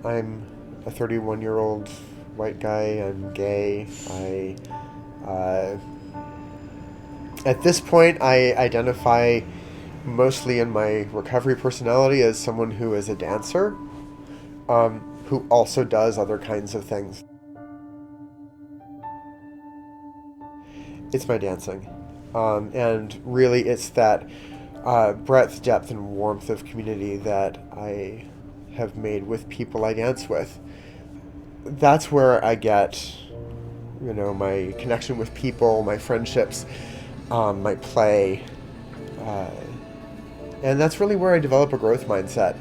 I'm a 31-year-old white guy. I'm gay. Uh, at this point, I identify mostly in my recovery personality as someone who is a dancer, who also does other kinds of things. It's my dancing. And really, it's that breadth, depth, and warmth of community that I have made with people I dance with. That's where I get, my connection with people, my friendships, my play. Uh, and that's really where I develop a growth mindset.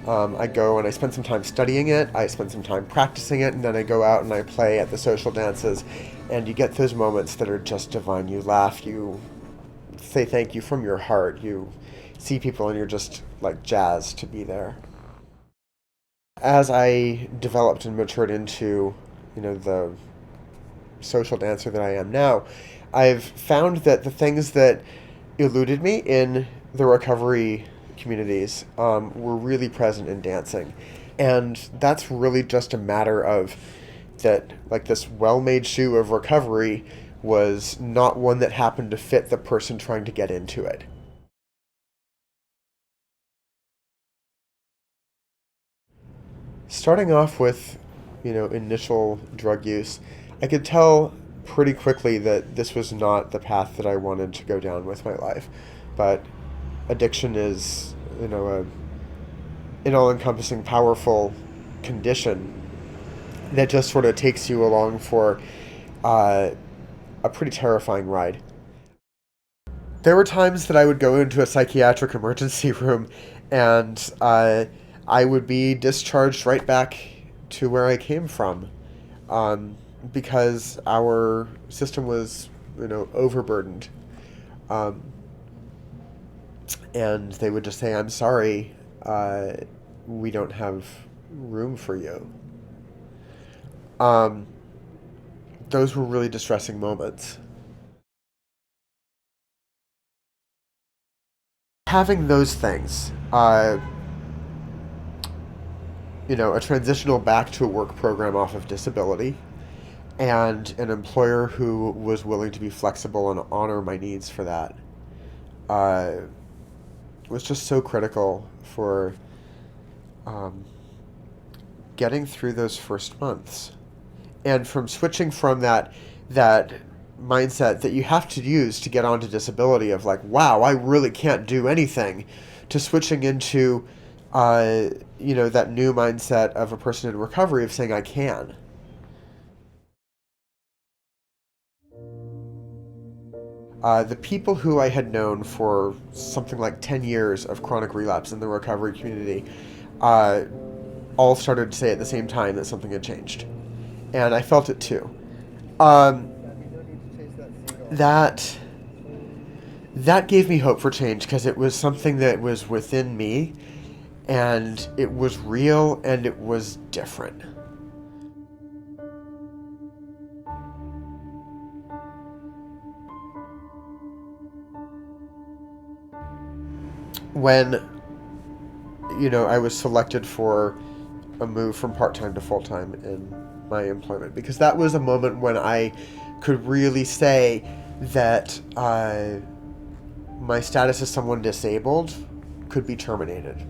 I go and I spend some time studying it, I spend some time practicing it, and then I go out and I play at the social dances. And you get those moments that are just divine. You laugh, you say thank you from your heart, you see people, and you're just like jazzed to be there. As I developed and matured into, the social dancer that I am now, I've found that the things that eluded me in the recovery communities were really present in dancing. And that's really just a matter of that, like, this well made shoe of recovery was not one that happened to fit the person trying to get into it. Starting off with, initial drug use, I could tell pretty quickly that this was not the path that I wanted to go down with my life. But addiction is, an all-encompassing, powerful condition that just sort of takes you along for uh, a pretty terrifying ride. There were times that I would go into a psychiatric emergency room and I would be discharged right back to where I came from, um, because our system was, overburdened. Um, and they would just say, "I'm sorry, we don't have room for you." Um, those were really distressing moments. Having those things, a transitional back to a work program off of disability, and an employer who was willing to be flexible and honor my needs for that, uh, was just so critical for um, getting through those first months. And from switching from that mindset that you have to use to get onto disability of like, wow, I really can't do anything, to switching into that new mindset of a person in recovery of saying I can. The people who I had known for something like 10 years of chronic relapse in the recovery community uh, all started to say at the same time that something had changed. And I felt it too. Um, that that gave me hope for change because it was something that was within me, and it was real, and it was different. When, I was selected for a move from part-time to full-time in my employment, because that was a moment when I could really say that my status as someone disabled could be terminated.